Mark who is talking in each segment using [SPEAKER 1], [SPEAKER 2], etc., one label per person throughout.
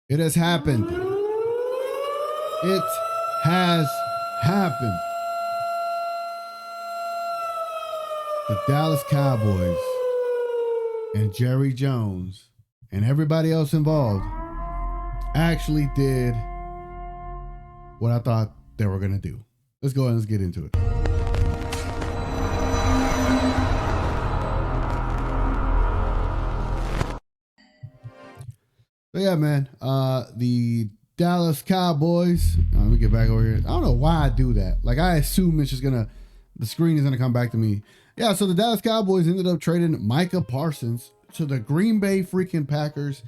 [SPEAKER 1] It has happened. It has happened. The Dallas Cowboys and Jerry Jones and everybody else involved actually did what I thought they were going to do. Let's go ahead and let's get into it. So yeah, man, the Dallas Cowboys, let me get back over here. I don't know why I do that. Like, I assume it's just the screen is gonna come back to me. Yeah, so the Dallas Cowboys ended up trading Micah Parsons to the Green Bay freaking Packers.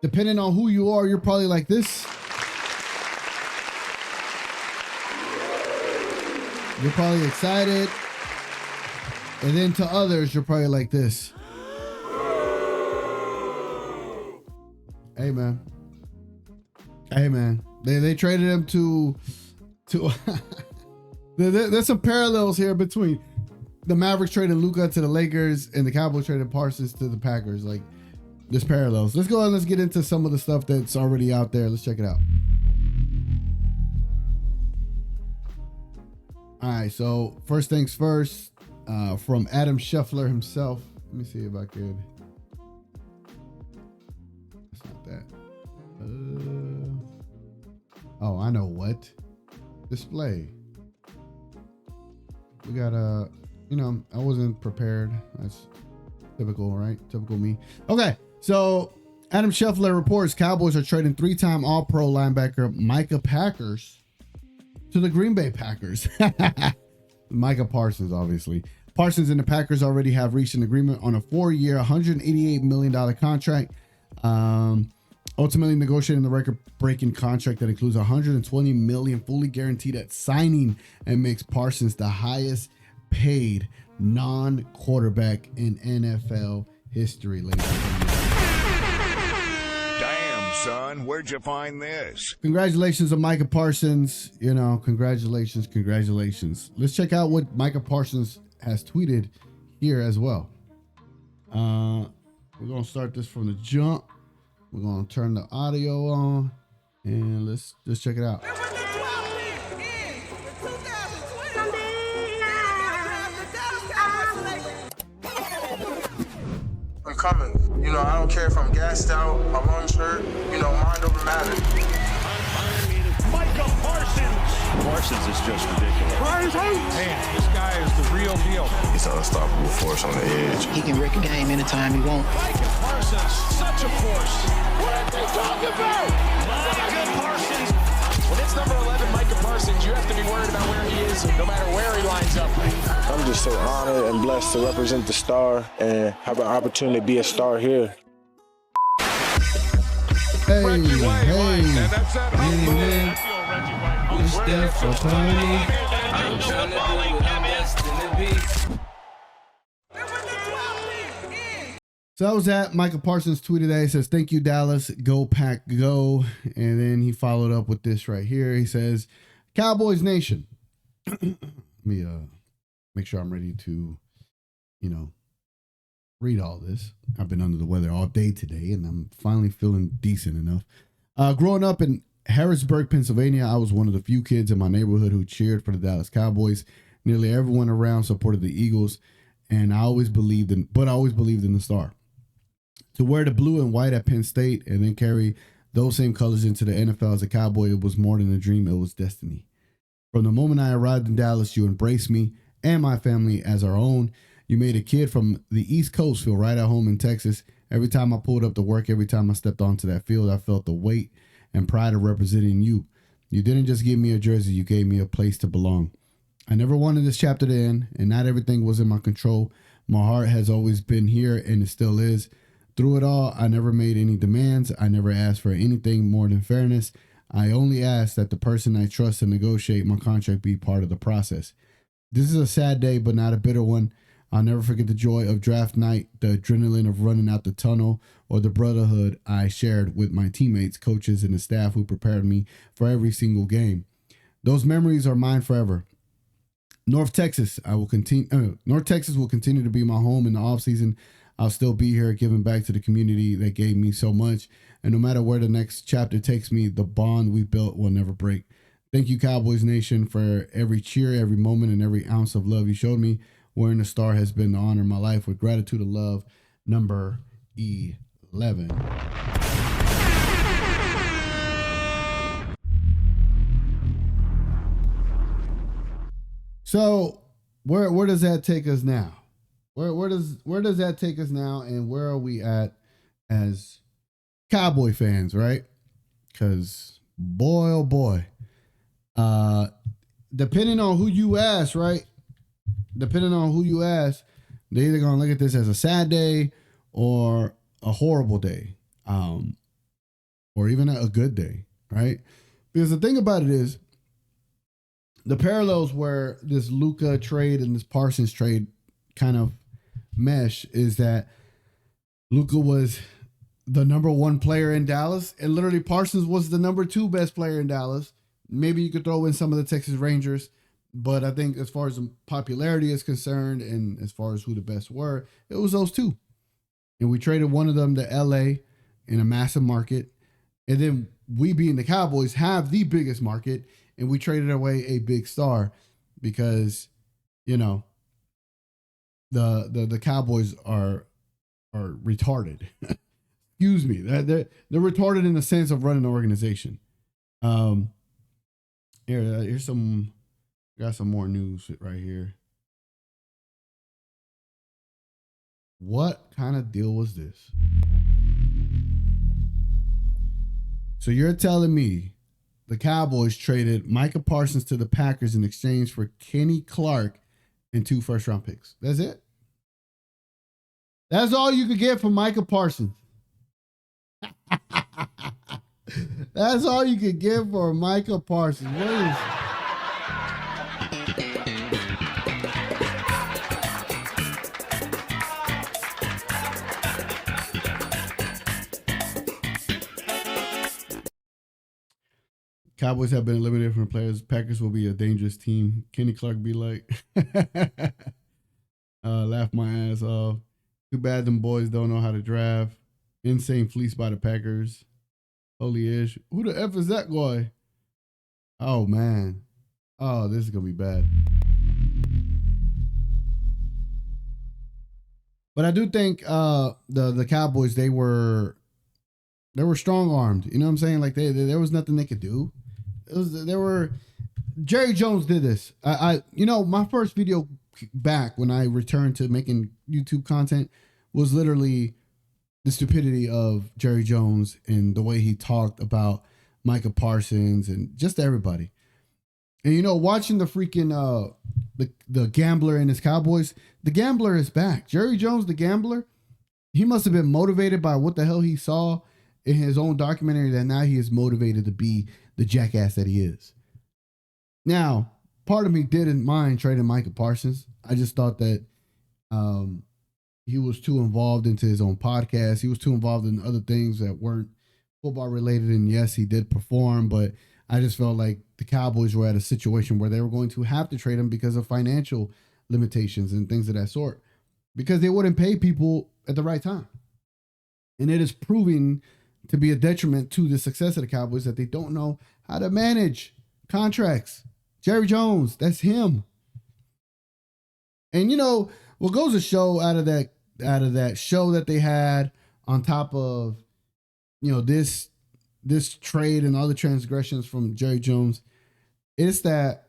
[SPEAKER 1] Depending on who you are, you're probably like this. You're probably excited. And then to others, you're probably like this. Hey man. Hey man. They traded him to there's some parallels here between the Mavericks trading Luka to the Lakers and the Cowboys traded Parsons to the Packers. Like, there's parallels. Let's go and let's get into some of the stuff that's already out there. Let's check it out. All right, so first things first, from Adam Scheffler himself. Let me see if I could. It's not that. Oh, I know what. Display. We got I wasn't prepared. That's typical, right? Typical me. Okay, so Adam Scheffler reports Cowboys are trading three-time All-Pro linebacker Micah Parsons to the Green Bay Packers. Micah Parsons, obviously. Parsons and the Packers already have reached an agreement on a 4-year, $188 million contract. Ultimately negotiating the record-breaking contract that includes $120 million fully guaranteed at signing and makes Parsons the highest paid non-quarterback in NFL history, ladies and gentlemen.
[SPEAKER 2] Damn, son, where'd you find this?
[SPEAKER 1] Congratulations to Micah Parsons. Congratulations. Let's check out what Micah Parsons has tweeted here as well. We're going to start this from the jump. We're going to turn the audio on and let's check it out.
[SPEAKER 3] I'm coming. I don't care if I'm gassed out, my lungs hurt, mind over matter.
[SPEAKER 4] Micah Parsons. Parsons is just ridiculous. Man, this guy is the real deal.
[SPEAKER 3] He's an unstoppable force on the edge.
[SPEAKER 5] He can wreck a game anytime he wants.
[SPEAKER 4] Micah Parsons, such a force. What are they talking about? Micah Parsons. When it's number 11, Micah Parsons, you have to be worried about where he is, no matter where he lines up.
[SPEAKER 3] I'm just so honored and blessed to represent the Star and have an opportunity to be a star here.
[SPEAKER 1] Hey,
[SPEAKER 4] Reggie White,
[SPEAKER 1] hey,
[SPEAKER 4] and that's that humble.
[SPEAKER 1] man.
[SPEAKER 4] I feel Reggie White.
[SPEAKER 1] It's that for Tony. So that was that. Michael Parsons tweeted that. He says, "Thank you, Dallas. Go Pack, go." And then he followed up with this right here. He says, "Cowboys Nation." Let me make sure I'm ready to, read all this. I've been under the weather all day today, and I'm finally feeling decent enough. Growing up in Harrisburg, Pennsylvania, I was one of the few kids in my neighborhood who cheered for the Dallas Cowboys. Nearly everyone around supported the Eagles, and I always believed in the Star. To wear the blue and white at Penn State and then carry those same colors into the NFL as a Cowboy, it was more than a dream, it was destiny. From the moment I arrived in Dallas, you embraced me and my family as our own. You made a kid from the East Coast feel right at home in Texas. Every time I pulled up to work, every time I stepped onto that field, I felt the weight and pride of representing you. You didn't just give me a jersey, you gave me a place to belong. I never wanted this chapter to end, and not everything was in my control. My heart has always been here, and it still is. Through it all, I never made any demands. I never asked for anything more than fairness. I only asked that the person I trust to negotiate my contract be part of the process. This is a sad day, but not a bitter one. I'll never forget the joy of draft night, the adrenaline of running out the tunnel, or the brotherhood I shared with my teammates, coaches, and the staff who prepared me for every single game. Those memories are mine forever. North Texas will continue to be my home in the offseason. I'll still be here giving back to the community that gave me so much. And no matter where the next chapter takes me, the bond we built will never break. Thank you, Cowboys Nation, for every cheer, every moment, and every ounce of love you showed me. Wearing the star has been the honor of my life. With gratitude and love, number 11. So where does that take us now? Where does that take us now, and where are we at as Cowboy fans, right? Because boy, oh boy, depending on who you ask, right? Depending on who you ask, they're either gonna look at this as a sad day or a horrible day, or even a good day, right? Because the thing about it is, the parallels where this Luka trade and this Parsons trade kind of mesh is that Luka was the number 1 player in Dallas, and literally Parsons was the number 2 best player in Dallas. Maybe you could throw in some of the Texas Rangers, but I think as far as popularity is concerned and as far as who the best were, it was those two. And we traded one of them to LA in a massive market. And then we, being the Cowboys, have the biggest market, and we traded away a big star because, you know, the Cowboys are retarded. Excuse me. They're retarded in the sense of running an organization. Here's some, got some more news right here. What kind of deal was this? So you're telling me the Cowboys traded Micah Parsons to the Packers in exchange for Kenny Clark and 2 first-round picks. That's it? That's all you could get from Micah Parsons. That's all you could get for Micah Parsons. What is... Cowboys have been eliminated from the players. Packers will be a dangerous team. Kenny Clark be like, laugh my ass off. Too bad them boys don't know how to draft. Insane fleece by the Packers. Holy ish. Who the F is that guy? Oh, man. Oh, this is going to be bad. But I do think the Cowboys, they were strong-armed. You know what I'm saying? Like, there was nothing they could do. Jerry Jones did this. My first video back when I returned to making YouTube content was literally the stupidity of Jerry Jones and the way he talked about Micah Parsons and just everybody. And, watching the freaking, the gambler and his Cowboys, the gambler is back. Jerry Jones, the gambler, he must have been motivated by what the hell he saw in his own documentary that now he is motivated to be the jackass that he is. Now, part of me didn't mind trading Micah Parsons. I just thought that he was too involved into his own podcast. He was too involved in other things that weren't football related. And yes, he did perform, but I just felt like the Cowboys were at a situation where they were going to have to trade him because of financial limitations and things of that sort, because they wouldn't pay people at the right time. And it is proving to be a detriment to the success of the Cowboys that they don't know how to manage contracts. Jerry Jones, that's him. And what goes to show out of that show that they had on top of this trade and other transgressions from Jerry Jones is that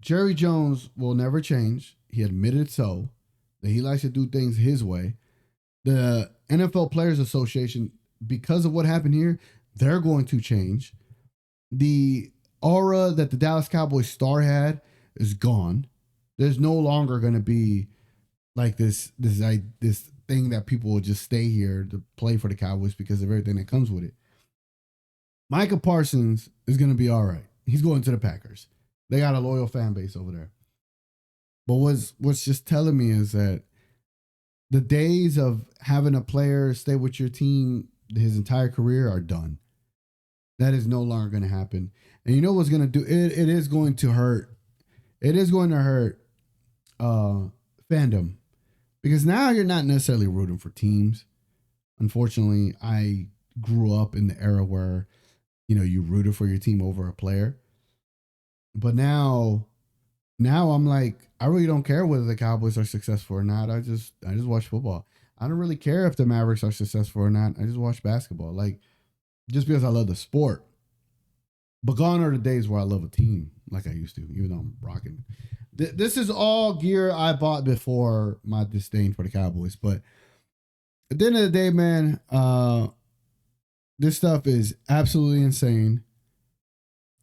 [SPEAKER 1] Jerry Jones will never change. He admitted so, that he likes to do things his way. The NFL Players Association, because of what happened here, they're going to change. The aura that the Dallas Cowboys star had is gone. There's no longer going to be like this thing that people will just stay here to play for the Cowboys because of everything that comes with it. Micah Parsons is going to be all right. He's going to the Packers. They got a loyal fan base over there. But what's just telling me is that the days of having a player stay with your team his entire career are done. That is no longer going to happen. And you know what's going to do? It is going to hurt. It is going to hurt fandom. Because now you're not necessarily rooting for teams. Unfortunately, I grew up in the era where, you rooted for your team over a player. But now I'm like, I really don't care whether the Cowboys are successful or not. I just watch football. I don't really care if the Mavericks are successful or not. I just watch basketball. Like, just because I love the sport. But gone are the days where I love a team like I used to, even though I'm rocking. This is all gear I bought before my disdain for the Cowboys. But at the end of the day, man, this stuff is absolutely insane.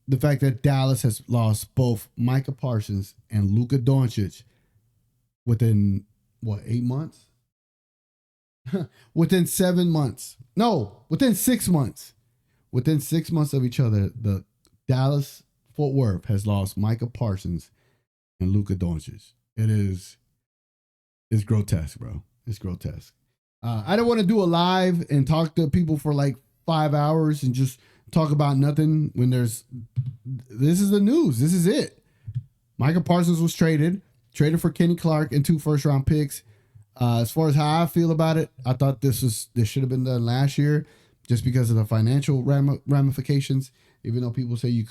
[SPEAKER 1] The fact that Dallas has lost both Micah Parsons and Luka Doncic within, 8 months? Within 7 months. No, within 6 months. Within 6 months of each other, the Dallas Fort Worth has lost Micah Parsons and Luka Doncic. It's grotesque, bro. It's grotesque. I don't want to do a live and talk to people for like 5 hours and just talk about nothing when this is the news. This is it. Micah Parsons was traded for Kenny Clark and 2 first-round picks. As far as how I feel about it, I thought this should have been done last year just because of the financial ramifications. Even though people say they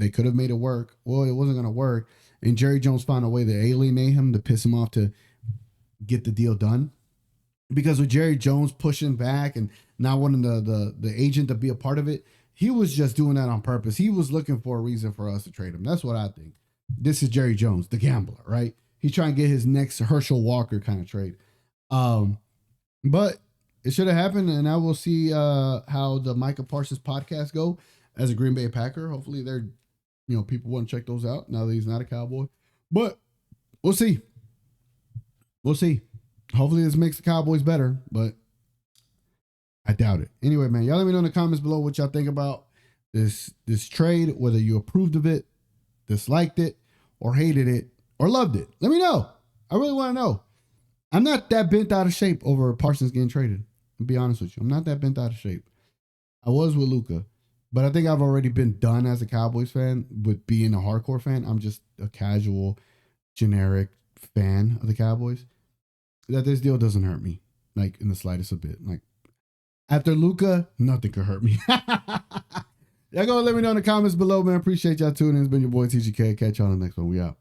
[SPEAKER 1] could have made it work. Well, it wasn't going to work. And Jerry Jones found a way to alienate him, to piss him off, to get the deal done. Because with Jerry Jones pushing back and not wanting the agent to be a part of it, he was just doing that on purpose. He was looking for a reason for us to trade him. That's what I think. This is Jerry Jones, the gambler, right? He's trying to get his next Herschel Walker kind of trade. But it should have happened, and I will see how the Micah Parsons podcast go as a Green Bay Packer. Hopefully they're, people want to check those out now that he's not a Cowboy. But we'll see. We'll see. Hopefully this makes the Cowboys better, but I doubt it. Anyway, man, y'all let me know in the comments below what y'all think about this trade, whether you approved of it, disliked it, or hated it, or loved it. Let me know. I really want to know. I'm not that bent out of shape over Parsons getting traded. I'll be honest with you. I'm not that bent out of shape. I was with Luka, but I think I've already been done as a Cowboys fan with being a hardcore fan. I'm just a casual, generic fan of the Cowboys. That this deal doesn't hurt me, like, in the slightest a bit. Like, after Luka, nothing could hurt me. Y'all go let me know in the comments below, man. Appreciate y'all tuning in. It's been your boy TGK. Catch y'all on the next one. We out.